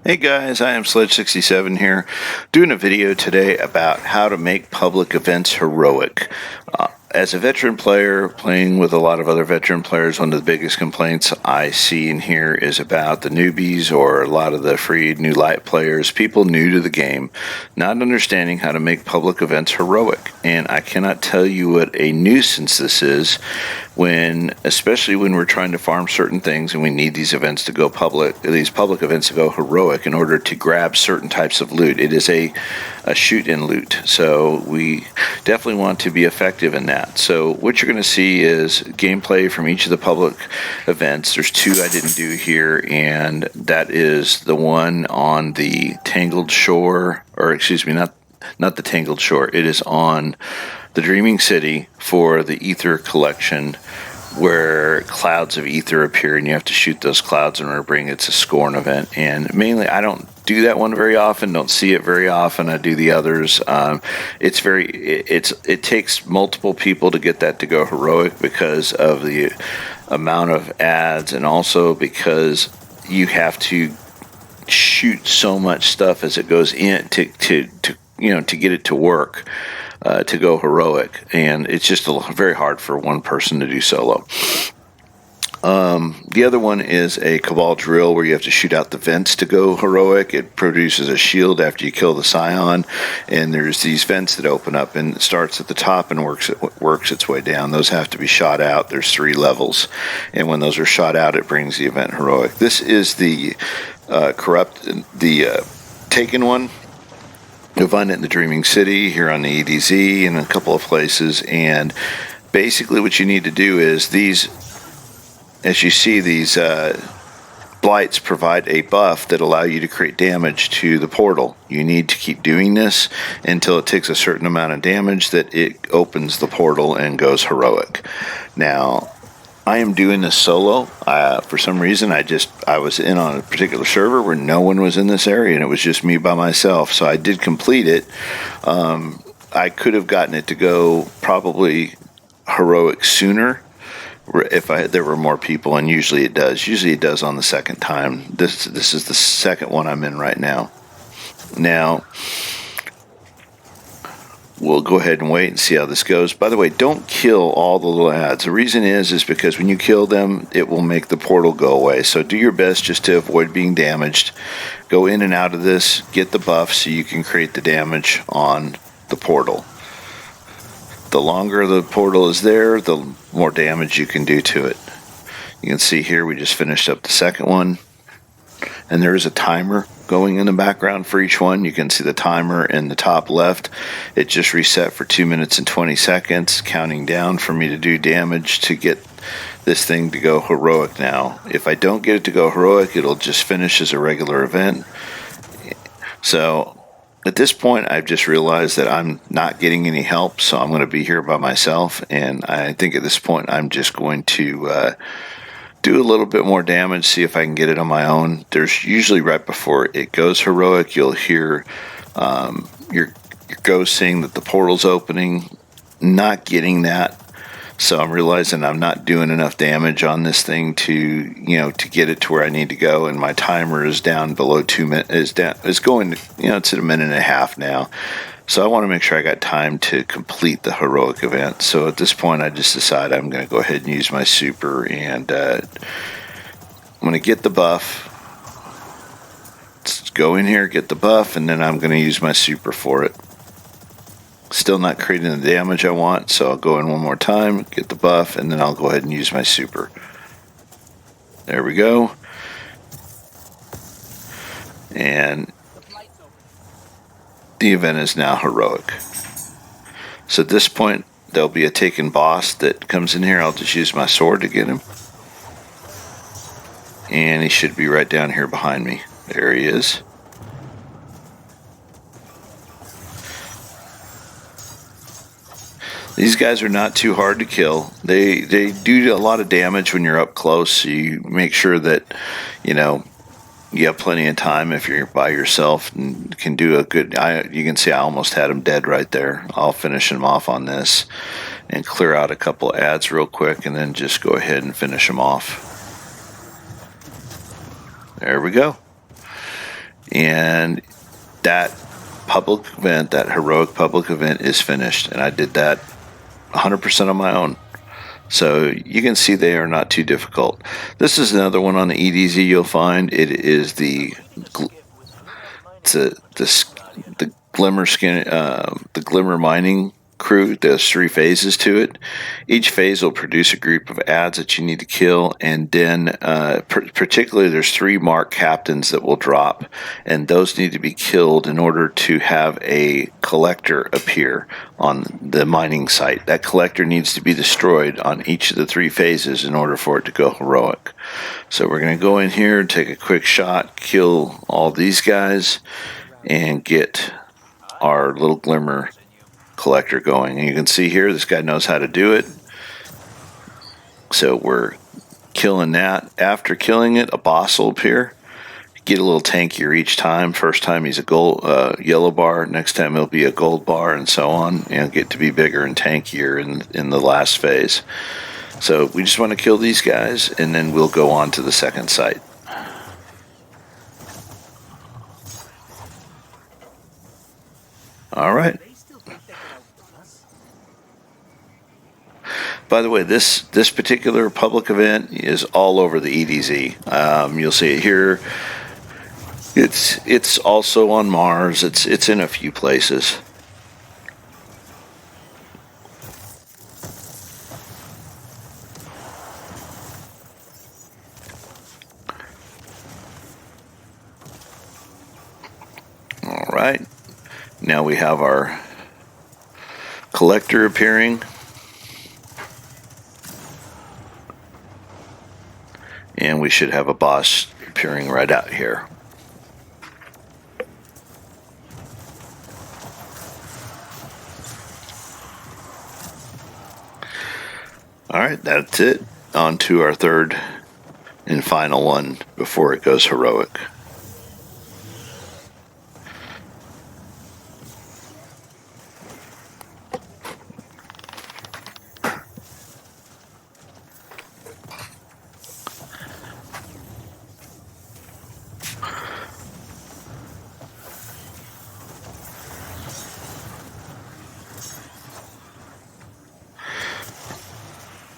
Hey guys, I am Sledge67 here, doing a video today about how to make public events heroic. As a veteran player, playing with a lot of other veteran players, one of the biggest complaints I see in here is about the newbies or a lot of the free new light players, people new to the game, not understanding how to make public events heroic. And I cannot tell you what a nuisance this is especially when we're trying to farm certain things and we need these events to go public, these public events to go heroic in order to grab certain types of loot. It is a shoot and loot, so we definitely want to be effective in that. So what you're going to see is gameplay from each of the public events. There's two I didn't do here, and that is the one on the Tangled Shore, or excuse me, not the Tangled Shore. It is on the Dreaming City for the Ether collection, where clouds of ether appear and you have to shoot those clouds in order to bring it's a scorn event. And mainly I don't do that one very often, don't see it very often. I do the others. It takes multiple people to get that to go heroic because of the amount of ads, and also because you have to shoot so much stuff as it goes in to get it to work. To go heroic, and it's just very hard for one person to do solo. The other one is a Cabal drill where you have to shoot out the vents to go heroic. It produces a shield after you kill the Scion, and there's these vents that open up, and it starts at the top and works its way down. Those have to be shot out. There's 3 levels, and when those are shot out, it brings the event heroic. This is the Taken one. You'll find it in the Dreaming City, here on the EDZ, and a couple of places. And basically what you need to do is these, as you see, these blights provide a buff that allow you to create damage to the portal. You need to keep doing this until it takes a certain amount of damage that it opens the portal and goes heroic. Now, I am doing this solo. For some reason, I was in on a particular server where no one was in this area, and it was just me by myself. So I did complete it. I could have gotten it to go probably heroic sooner if there were more people, and usually it does. Usually it does on the second time. This is the second one I'm in right now. Now, we'll go ahead and wait and see how this goes. By the way, don't kill all the little ads. The reason is because when you kill them, it will make the portal go away. So do your best just to avoid being damaged. Go in and out of this, get the buff so you can create the damage on the portal. The longer the portal is there, the more damage you can do to it. You can see here we just finished up the second one, and there is a timer going in the background for each one. You can see the timer in the top left. It just reset for 2 minutes and 20 seconds, counting down for me to do damage to get this thing to go heroic now. If I don't get it to go heroic, it'll just finish as a regular event. So at this point, I've just realized that I'm not getting any help, so I'm going to be here by myself, and I think at this point I'm just going to do a little bit more damage, see if I can get it on my own. There's usually right before it goes heroic, you'll hear your ghost saying that the portal's opening. Not getting that, so I'm realizing I'm not doing enough damage on this thing to get it to where I need to go, and my timer is down below 2 minutes. It's going to, it's at 1.5 minutes now. So I want to make sure I got time to complete the heroic event. So at this point, I just decided I'm going to go ahead and use my super, and I'm going to get the buff. Let's go in here, get the buff, and then I'm going to use my super for it. Still not creating the damage I want, so I'll go in one more time, get the buff, and then I'll go ahead and use my super. There we go. And the event is now heroic. So at this point, there'll be a taken boss that comes in here. I'll just use my sword to get him. And he should be right down here behind me. There he is. These guys are not too hard to kill. They do a lot of damage when you're up close, so you make sure that, you have plenty of time if you're by yourself and can do a good. You can see I almost had him dead right there. I'll finish him off on this and clear out a couple ads real quick, and then just go ahead and finish him off. There we go. And that public event, that heroic public event, is finished. And I did that 100% on my own. So you can see they are not too difficult. This is another one on the EDZ you'll find. It is the Glimmer Skin, the Glimmer Mining crew. There's 3 phases to it. Each phase will produce a group of ads that you need to kill, and then particularly there's 3 marked captains that will drop, and those need to be killed in order to have a collector appear on the mining site. That collector needs to be destroyed on each of the 3 phases in order for it to go heroic. So we're going to go in here, take a quick shot, kill all these guys, and get our little Glimmer collector going. And you can see here, this guy knows how to do it. So we're killing that. After killing it, a boss will appear. Get a little tankier each time. First time he's a gold yellow bar. Next time he'll be a gold bar, and so on. And get to be bigger and tankier in the last phase. So we just want to kill these guys, and then we'll go on to the second site. All right. By the way, this particular public event is all over the EDZ. You'll see it here. It's also on Mars. It's in a few places. All right. Now we have our collector appearing. And we should have a boss appearing right out here. Alright, that's it. On to our third and final one before it goes heroic.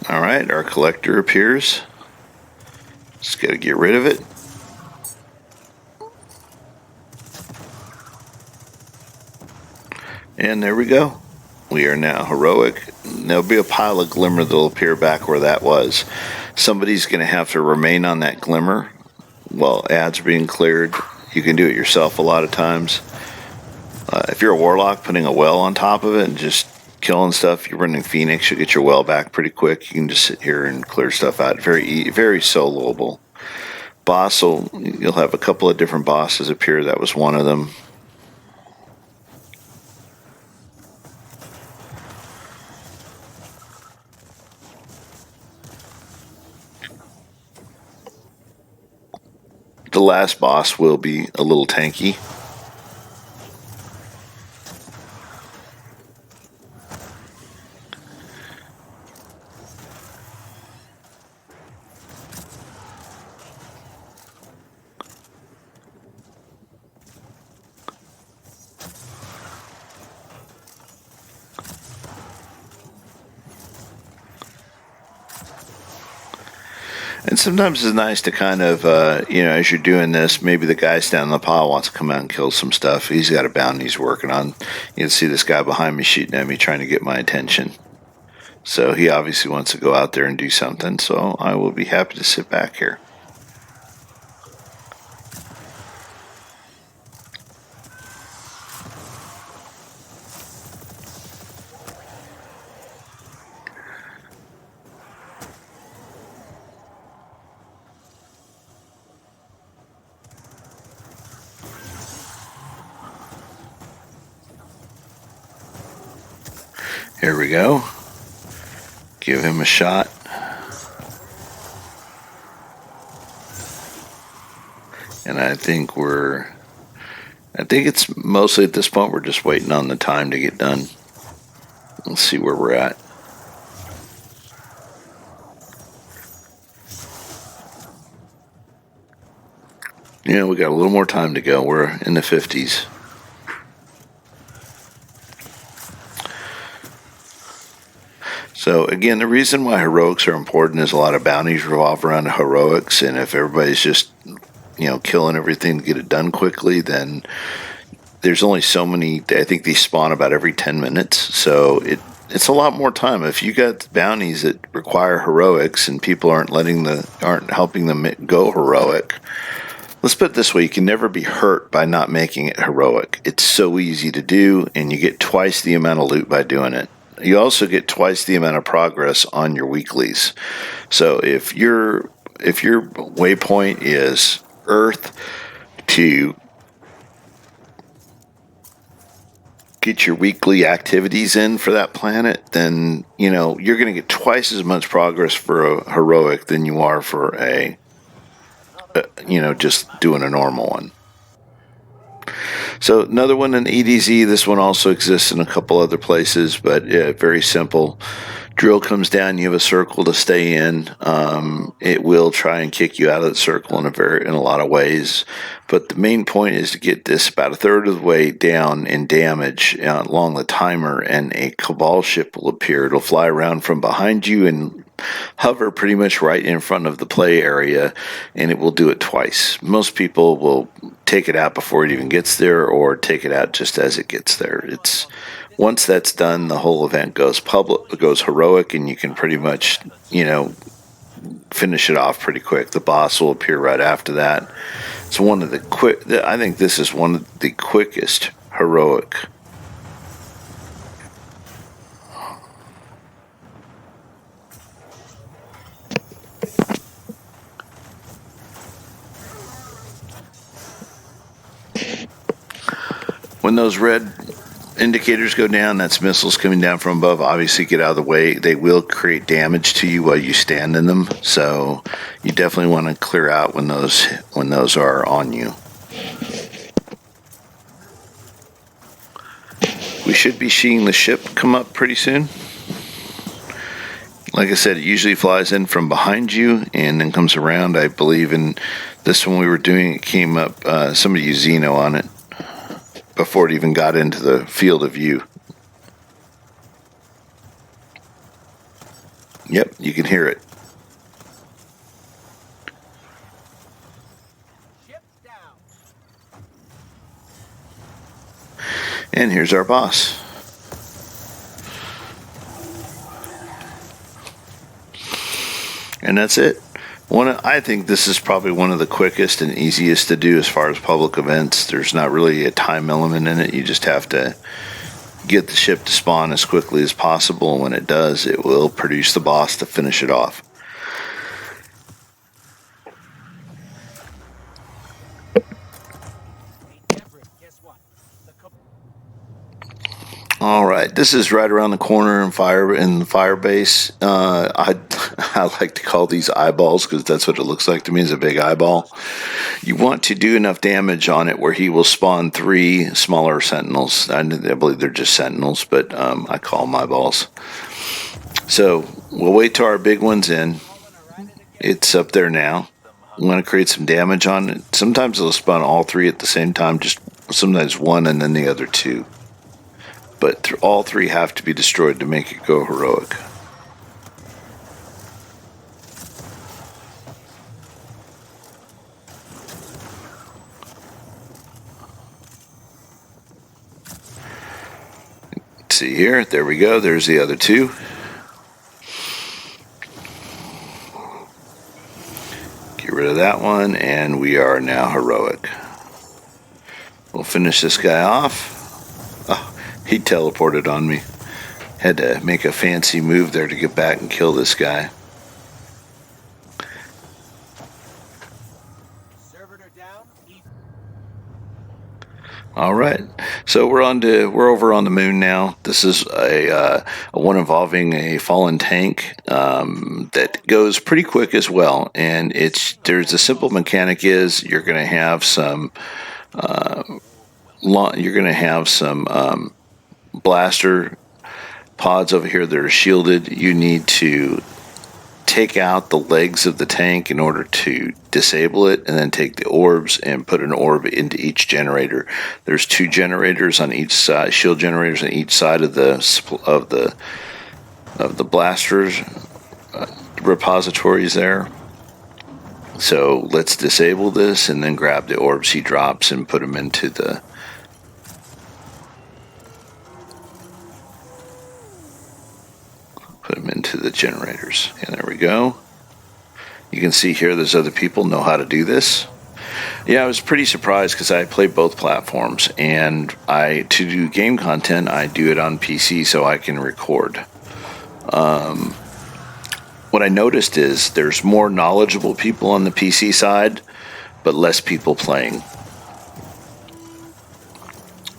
Alright, our collector appears. Just got to get rid of it. And there we go. We are now heroic. There'll be a pile of Glimmer that'll appear back where that was. Somebody's going to have to remain on that Glimmer while ads are being cleared. You can do it yourself a lot of times. If you're a Warlock, putting a well on top of it and just killing stuff, you're running Phoenix, you'll get your well back pretty quick. You can just sit here and clear stuff out. Very soloable. You'll have a couple of different bosses appear. That was one of them. The last boss will be a little tanky. And sometimes it's nice to kind of, as you're doing this, maybe the guy standing in the pile wants to come out and kill some stuff. He's got a bounty he's working on. You can see this guy behind me shooting at me, trying to get my attention. So he obviously wants to go out there and do something. So I will be happy to sit back here. Here we go. Give him a shot. And I think it's mostly at this point we're just waiting on the time to get done. Let's see where we're at. Yeah, we got a little more time to go. We're in the 50s. So again, the reason why heroics are important is a lot of bounties revolve around heroics, and if everybody's just killing everything to get it done quickly, then there's only so many. I think they spawn about every 10 minutes, so it's a lot more time. If you got bounties that require heroics and people aren't helping them go heroic. Let's put it this way, you can never be hurt by not making it heroic. It's so easy to do, and you get twice the amount of loot by doing it. You also get twice the amount of progress on your weeklies. So if your waypoint is Earth to get your weekly activities in for that planet, then you're going to get twice as much progress for a heroic than you are for a just doing a normal one. So another one in EDZ. This one also exists in a couple other places, but very simple. Drill comes down, you have a circle to stay in. It will try and kick you out of the circle in a lot of ways, but the main point is to get this about a third of the way down in damage along the timer, and a Cabal ship will appear. It'll fly around from behind you and hover pretty much right in front of the play area, and it will do it twice. Most people will take it out before it even gets there, or take it out just as it gets there. Once that's done, the whole event goes heroic, and you can pretty much, finish it off pretty quick. The boss will appear right after that. It's one of the I think this is one of the quickest heroic. When those red indicators go down, that's missiles coming down from above. Obviously, get out of the way. They will create damage to you while you stand in them, so you definitely want to clear out when those are on you. We should be seeing the ship come up pretty soon. Like I said, it usually flies in from behind you and then comes around. I believe in this one we were doing, it came up, somebody used Xeno on it before it even got into the field of view. Yep, you can hear it. And here's our boss. And that's it. I think this is probably one of the quickest and easiest to do as far as public events. There's not really a time element in it. You just have to get the ship to spawn as quickly as possible. And when it does, it will produce the boss to finish it off. All right, this is right around the corner in the fire base. I like to call these eyeballs because that's what it looks like to me, is a big eyeball. You want to do enough damage on it where he will spawn 3 smaller sentinels. I believe they're just sentinels, but I call them eyeballs. So we'll wait till our big one's in. It's up there now. I'm going to create some damage on it. Sometimes they'll spawn all 3 at the same time, just sometimes 1 and then the other 2. But all 3 have to be destroyed to make it go heroic. Let's see here. There we go. There's the other 2. Get rid of that one, and we are now heroic. We'll finish this guy off. He teleported on me. Had to make a fancy move there to get back and kill this guy. All right, so we're over on the moon now. This is a one involving a fallen tank that goes pretty quick as well. And there's a simple mechanic is you're going to have some blaster pods over here that are shielded. You need to take out the legs of the tank in order to disable it, and then take the orbs and put an orb into each generator. There's 2 generators on each side, shield generators on each side of the blasters repositories there. So let's disable this and then grab the orbs he drops and put them into the generators. And there we go. You can see here there's other people know how to do this. Yeah, I was pretty surprised because I play both platforms, and to do game content I do it on PC so I can record. What I noticed is there's more knowledgeable people on the PC side, but less people playing.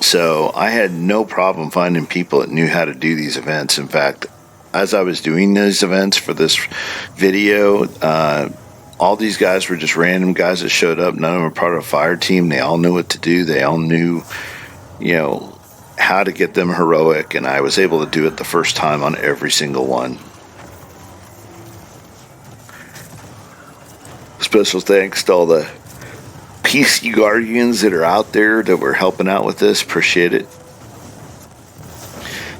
So I had no problem finding people that knew how to do these events. In fact, as I was doing these events for this video, all these guys were just random guys that showed up. None of them were part of a fire team. They all knew what to do. They all knew, how to get them heroic, and I was able to do it the first time on every single one. Special thanks to all the PC Guardians that are out there that were helping out with this. Appreciate it.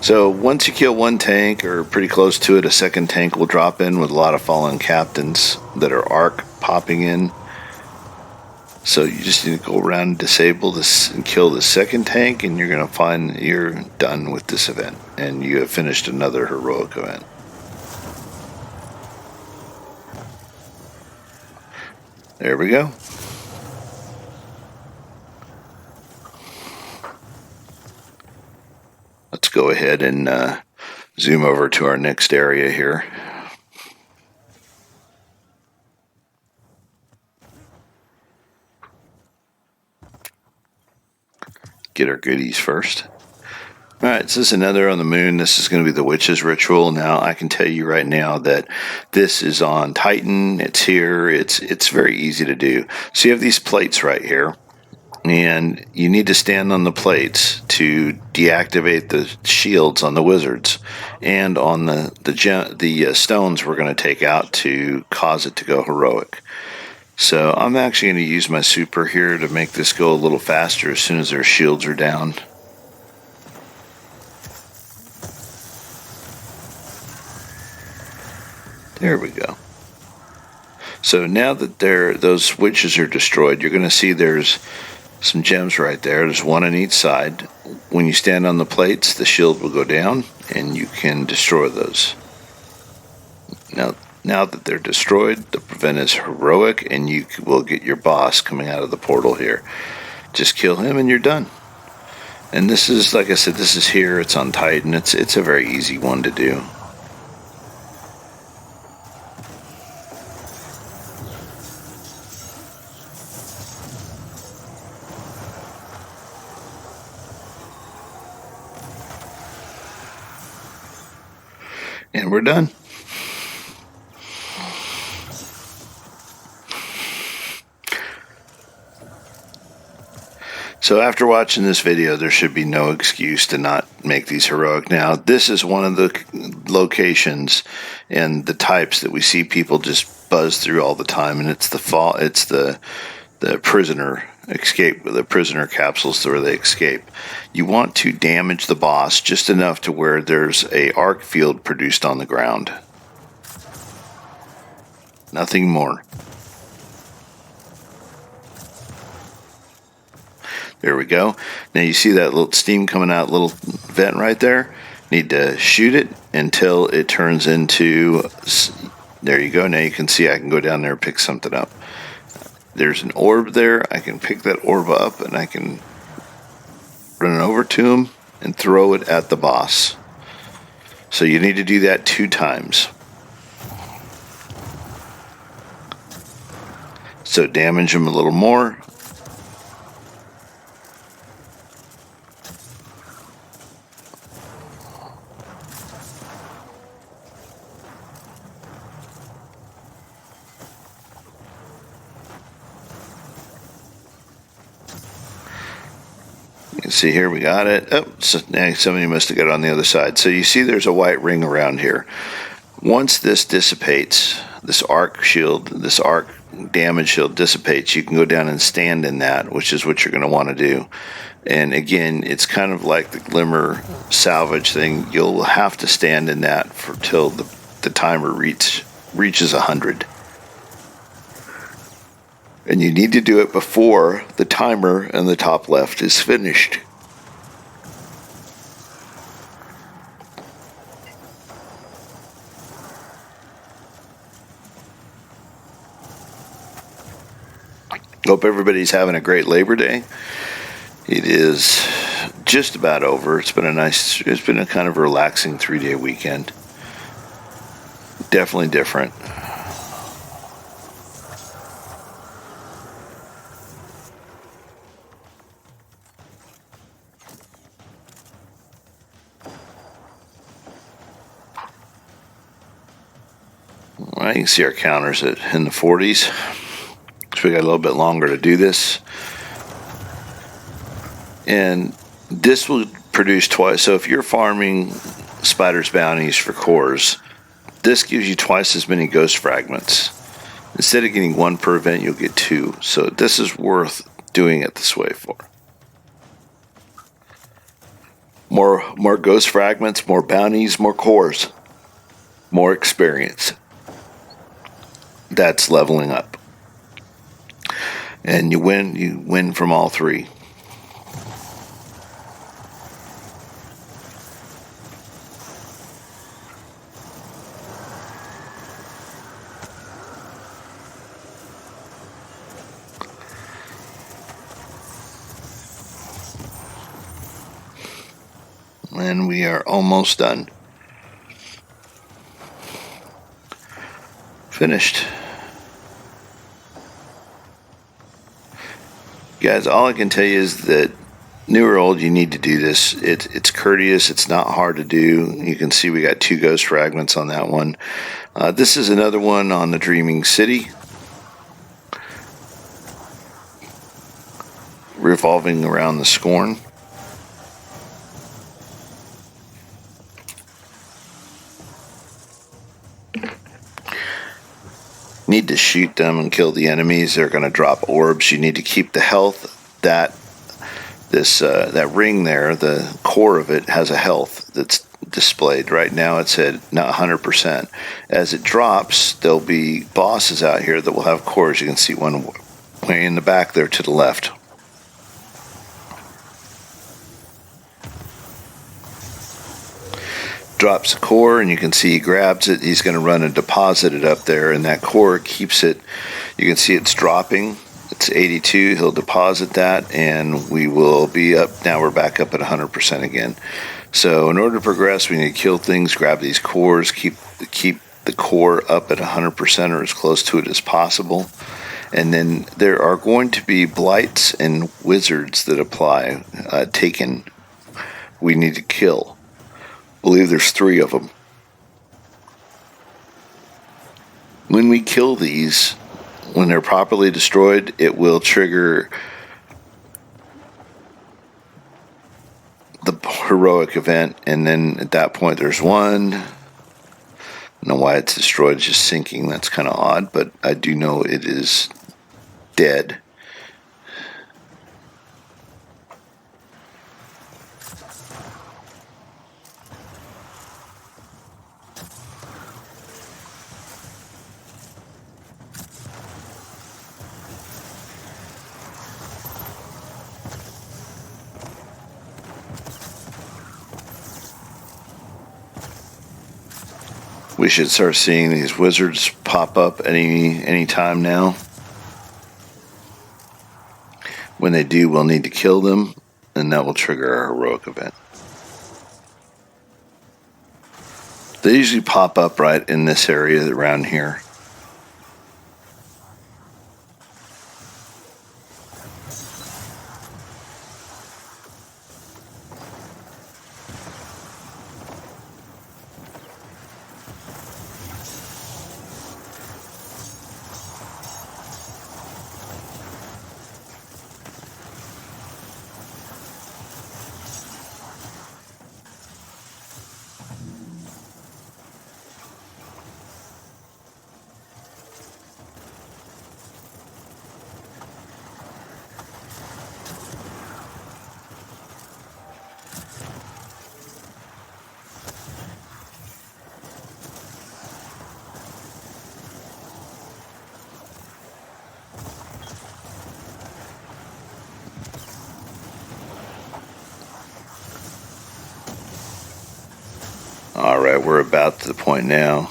So once you kill one tank, or pretty close to it, a second tank will drop in with a lot of fallen captains that are arc popping in. So you just need to go around and disable this and kill the second tank, and you're going to find you're done with this event, and you have finished another heroic event. There we go. Let's go ahead and zoom over to our next area here. Get our goodies first. Alright, so this is another on the moon. This is going to be the Witch's Ritual. Now, I can tell you right now that this is on Titan. It's here. It's very easy to do. So you have these plates right here, and you need to stand on the plates to deactivate the shields on the wizards and on the stones we're going to take out to cause it to go heroic. So I'm actually going to use my super here to make this go a little faster as soon as their shields are down. There we go. So now that those witches are destroyed, you're going to see there's some gems right there. There's one on each side. When you stand on the plates, the shield will go down, and you can destroy those. Now that they're destroyed, the event is heroic, and you will get your boss coming out of the portal here. Just kill him, and you're done. And this is, like I said, this is here. It's on Titan. It's a very easy one to do. And we're done. So after watching this video, there should be no excuse to not make these heroic. Now, this is one of the locations and the types that we see people just buzz through all the time, and it's the prisoner escape, the prisoner capsules where they escape. You want to damage the boss just enough to where there's a arc field produced on the ground. Nothing more. There we go. Now you see that little steam coming out, little vent right there? Need to shoot it until it turns into... There you go. Now you can see I can go down there and pick something up. There's an orb there. I can pick that orb up, and I can run it over to him and throw it at the boss. So you need to do that 2 times. So damage him a little more. You can see here we got it. Oh, so now somebody must have got it on the other side. So you see there's a white ring around here. Once this dissipates, this arc damage shield dissipates, you can go down and stand in that, which is what you're going to want to do. And again, it's kind of like the Glimmer salvage thing. You'll have to stand in that till the timer reaches 100. And you need to do it before the timer in the top left is finished. Hope everybody's having a great Labor Day. It is just about over. It's been a kind of relaxing 3-day weekend. Definitely different. You can see our counters in the 40s. So we got a little bit longer to do this. And this will produce twice. So if you're farming Spider's Bounties for cores, this gives you twice as many ghost fragments. Instead of getting 1 per event, you'll get 2. So this is worth doing it this way for. More ghost fragments, more bounties, more cores, more experience. That's leveling up. And you win from all 3. And we are almost done. Finished. Guys, all I can tell you is that new or old, you need to do this. It's courteous. It's not hard to do. You can see we got 2 ghost fragments on that one. This is another one on the Dreaming City. Revolving around the Scorn. Need to shoot them and kill the enemies. They're going to drop orbs. You need to keep the health. That ring there, the core of it, has a health that's displayed. Right now it's at not 100%. As it drops, there'll be bosses out here that will have cores. You can see one way in the back there to the left. Drops a core, and you can see he grabs it. He's going to run and deposit it up there, and that core keeps it. You can see it's dropping. It's 82. He'll deposit that, and we will be up. Now we're back up at 100% again. So in order to progress, we need to kill things, grab these cores, keep the core up at 100% or as close to it as possible. And then there are going to be blights and wizards that apply. Taken. We need to kill. I believe there's 3 of them. When we kill these, when they're properly destroyed, it will trigger the heroic event, and then at that point there's 1. I don't know why it's destroyed, it's just sinking. That's kind of odd, but I do know it is dead. We should start seeing these wizards pop up any time now. When they do, we'll need to kill them, and that will trigger our heroic event. They usually pop up right in this area around here. Alright, we're about to the point now.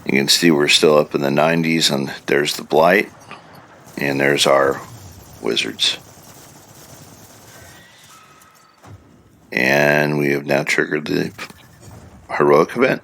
You can see we're still up in the 90s, and there's the blight, and there's our wizards. And we have now triggered the heroic event.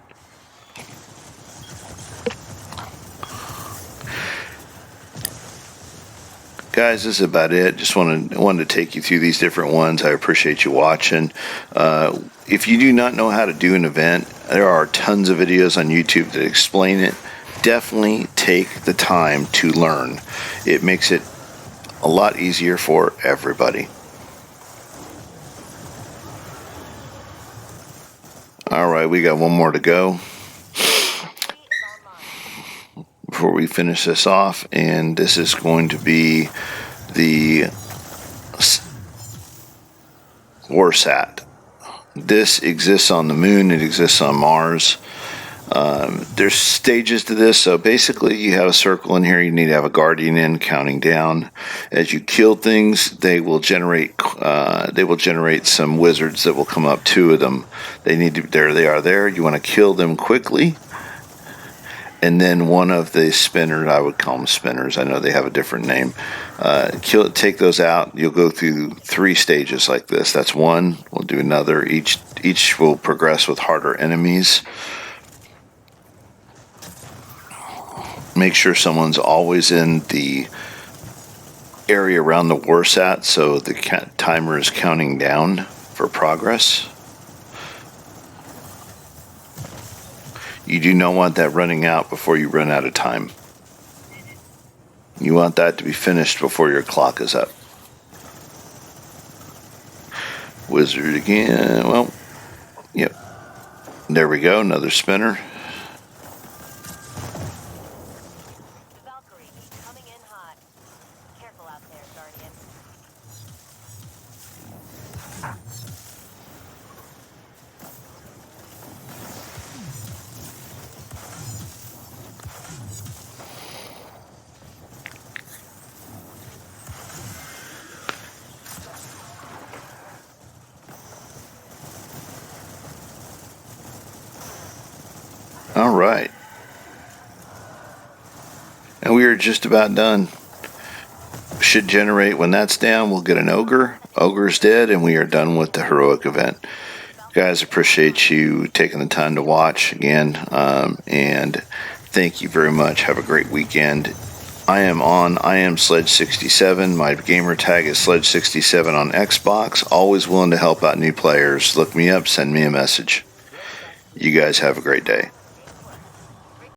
Guys, this is about it. Just wanted to take you through these different ones. I appreciate you watching. If you do not know how to do an event, there are tons of videos on YouTube that explain it. Definitely take the time to learn. It makes it a lot easier for everybody. Alright, we got one more to go before we finish this off, and this is going to be the Warsat. This exists on the moon, it exists on Mars. There's stages to this, so basically you have a circle in here, you need to have a guardian in counting down. As you kill things, they will generate some wizards that will come up, 2 of them. There they are there. You want to kill them quickly. And then one of the spinners, I would call them spinners, I know they have a different name, take those out. You'll go through 3 stages like this. That's one. We'll do another. Each will progress with harder enemies. Make sure someone's always in the area around the Warsat, so the timer is counting down for progress. You do not want that running out before you run out of time. You want that to be finished before your clock is up. Wizard again. Well, yep. There we go. Another spinner. Coming in hot. Careful out there, Guardian. All right. And we are just about done. Should generate, when that's down, we'll get an ogre. Ogre's dead, and we are done with the heroic event. Guys, appreciate you taking the time to watch again, and thank you very much. Have a great weekend. I am Sledge67. My gamer tag is Sledge67 on Xbox. Always willing to help out new players. Look me up, send me a message. You guys have a great day.